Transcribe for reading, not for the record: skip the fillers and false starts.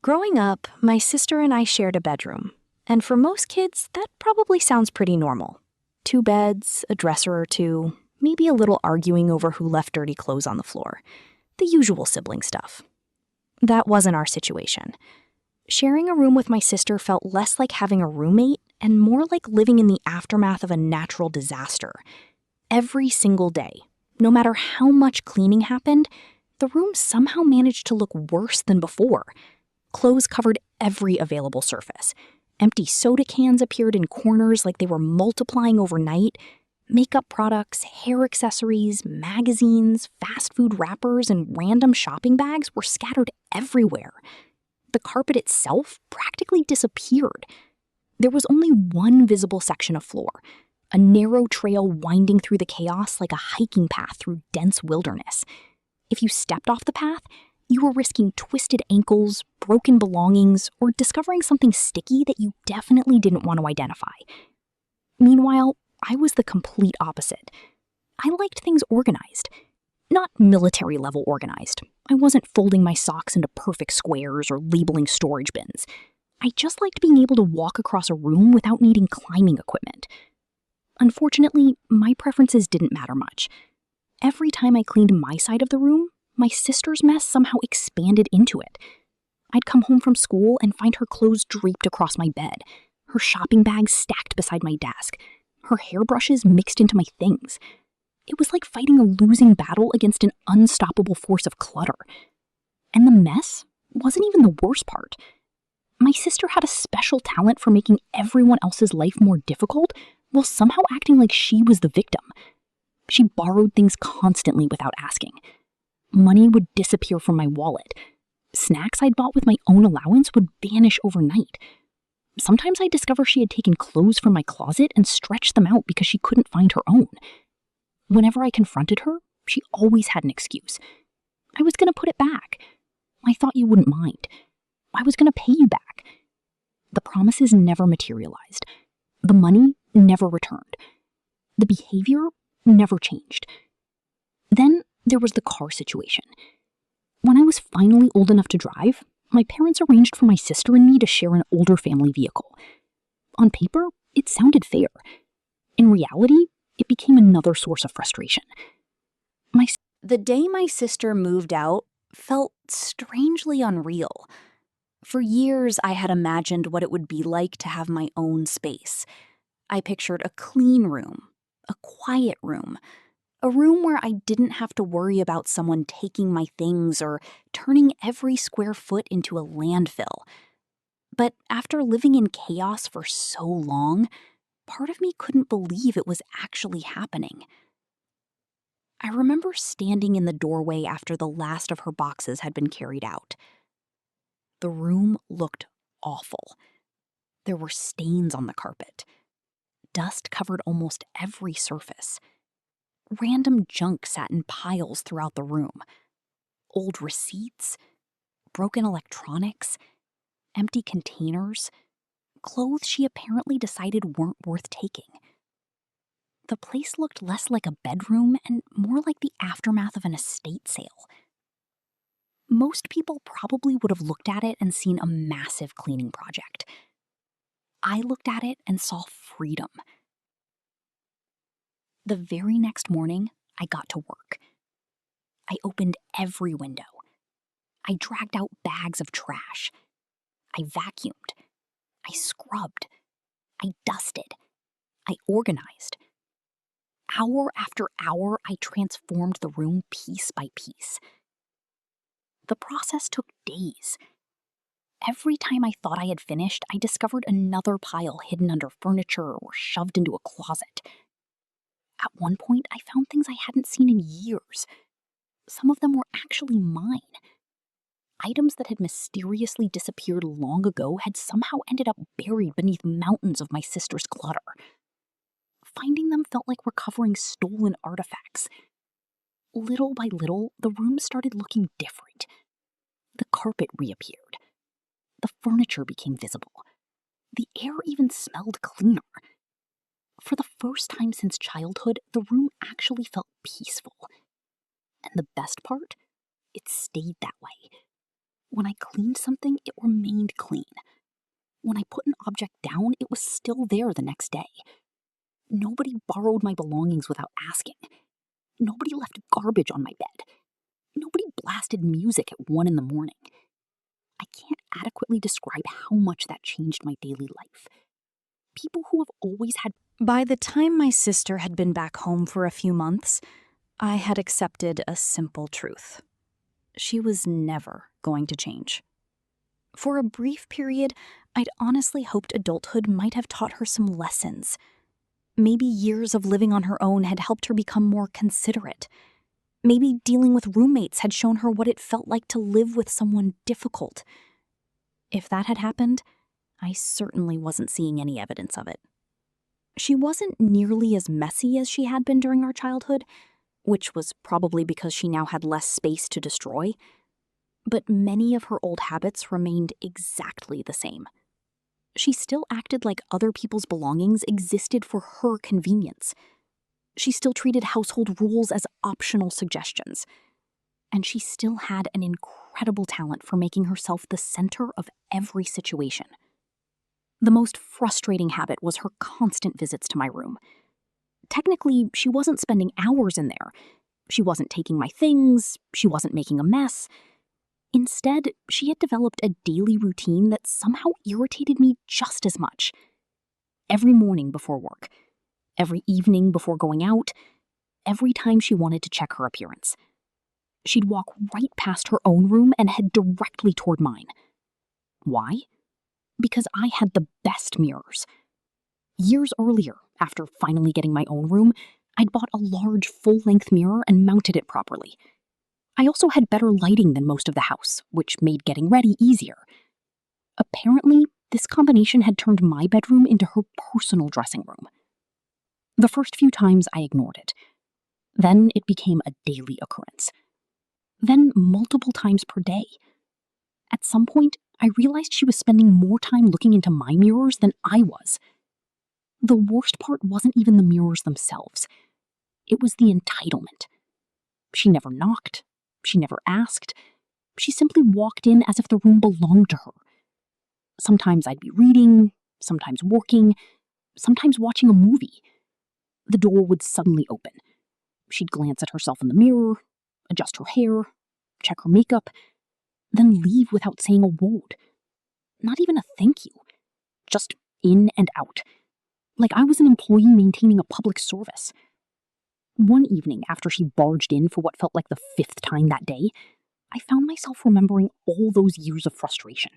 Growing up, my sister and I shared a bedroom. And for most kids, that probably sounds pretty normal. 2 beds, a dresser or two, maybe a little arguing over who left dirty clothes on the floor. The usual sibling stuff. That wasn't our situation. Sharing a room with my sister felt less like having a roommate and more like living in the aftermath of a natural disaster. Every single day, no matter how much cleaning happened, the room somehow managed to look worse than before. Clothes covered every available surface. Empty soda cans appeared in corners like they were multiplying overnight. Makeup products, hair accessories, magazines, fast food wrappers, and random shopping bags were scattered everywhere. The carpet itself practically disappeared. There was only one visible section of floor, a narrow trail winding through the chaos like a hiking path through dense wilderness. If you stepped off the path, you were risking twisted ankles, broken belongings, or discovering something sticky that you definitely didn't want to identify. Meanwhile, I was the complete opposite. I liked things organized. Not military-level organized. I wasn't folding my socks into perfect squares or labeling storage bins. I just liked being able to walk across a room without needing climbing equipment. Unfortunately, my preferences didn't matter much. Every time I cleaned my side of the room, my sister's mess somehow expanded into it. I'd come home from school and find her clothes draped across my bed, her shopping bags stacked beside my desk, her hairbrushes mixed into my things. It was like fighting a losing battle against an unstoppable force of clutter. And the mess wasn't even the worst part. My sister had a special talent for making everyone else's life more difficult while somehow acting like she was the victim. She borrowed things constantly without asking. Money would disappear from my wallet. Snacks I'd bought with my own allowance would vanish overnight. Sometimes I'd discover she had taken clothes from my closet and stretched them out because she couldn't find her own. Whenever I confronted her, she always had an excuse. I was going to put it back. I thought you wouldn't mind. I was going to pay you back. The promises never materialized. The money never returned. The behavior never changed. Then there was the car situation. When I was finally old enough to drive, my parents arranged for my sister and me to share an older family vehicle. On paper, it sounded fair. In reality, it became another source of frustration. The day my sister moved out felt strangely unreal. For years, I had imagined what it would be like to have my own space. I pictured a clean room, a quiet room, a room where I didn't have to worry about someone taking my things or turning every square foot into a landfill. But after living in chaos for so long, part of me couldn't believe it was actually happening. I remember standing in the doorway after the last of her boxes had been carried out. The room looked awful. There were stains on the carpet. Dust covered almost every surface. Random junk sat in piles throughout the room. Old receipts, broken electronics, empty containers, clothes she apparently decided weren't worth taking. The place looked less like a bedroom and more like the aftermath of an estate sale. Most people probably would have looked at it and seen a massive cleaning project. I looked at it and saw freedom. The very next morning, I got to work. I opened every window. I dragged out bags of trash. I vacuumed. I scrubbed. I dusted. I organized. Hour after hour, I transformed the room piece by piece. The process took days. Every time I thought I had finished, I discovered another pile hidden under furniture or shoved into a closet. At one point, I found things I hadn't seen in years. Some of them were actually mine. Items that had mysteriously disappeared long ago had somehow ended up buried beneath mountains of my sister's clutter. Finding them felt like recovering stolen artifacts. Little by little, the room started looking different. The carpet reappeared. The furniture became visible. The air even smelled cleaner. For the first time since childhood, the room actually felt peaceful. And the best part? It stayed that way. When I cleaned something, it remained clean. When I put an object down, it was still there the next day. Nobody borrowed my belongings without asking. Nobody left garbage on my bed. Nobody blasted music at 1 in the morning. I can't adequately describe how much that changed my daily life. People who have always had... By the time my sister had been back home for a few months, I had accepted a simple truth. She was never going to change. For a brief period, I'd honestly hoped adulthood might have taught her some lessons. Maybe years of living on her own had helped her become more considerate. Maybe dealing with roommates had shown her what it felt like to live with someone difficult. If that had happened, I certainly wasn't seeing any evidence of it. She wasn't nearly as messy as she had been during our childhood, which was probably because she now had less space to destroy. But many of her old habits remained exactly the same. She still acted like other people's belongings existed for her convenience. She still treated household rules as optional suggestions. And she still had an incredible talent for making herself the center of every situation. The most frustrating habit was her constant visits to my room. Technically, she wasn't spending hours in there. She wasn't taking my things. She wasn't making a mess. Instead, she had developed a daily routine that somehow irritated me just as much. Every morning before work, every evening before going out, every time she wanted to check her appearance. She'd walk right past her own room and head directly toward mine. Why? Because I had the best mirrors. Years earlier, after finally getting my own room, I'd bought a large full-length mirror and mounted it properly. I also had better lighting than most of the house, which made getting ready easier. Apparently, this combination had turned my bedroom into her personal dressing room. The first few times I ignored it. Then it became a daily occurrence. Then multiple times per day. At some point, I realized she was spending more time looking into my mirrors than I was. The worst part wasn't even the mirrors themselves. It was the entitlement. She never knocked. She never asked. She simply walked in as if the room belonged to her. Sometimes I'd be reading, sometimes working, sometimes watching a movie. The door would suddenly open. She'd glance at herself in the mirror, adjust her hair, check her makeup, then leave without saying a word. Not even a thank you. Just in and out. Like I was an employee maintaining a public service. One evening, after she barged in for what felt like the 5th time that day, I found myself remembering all those years of frustration.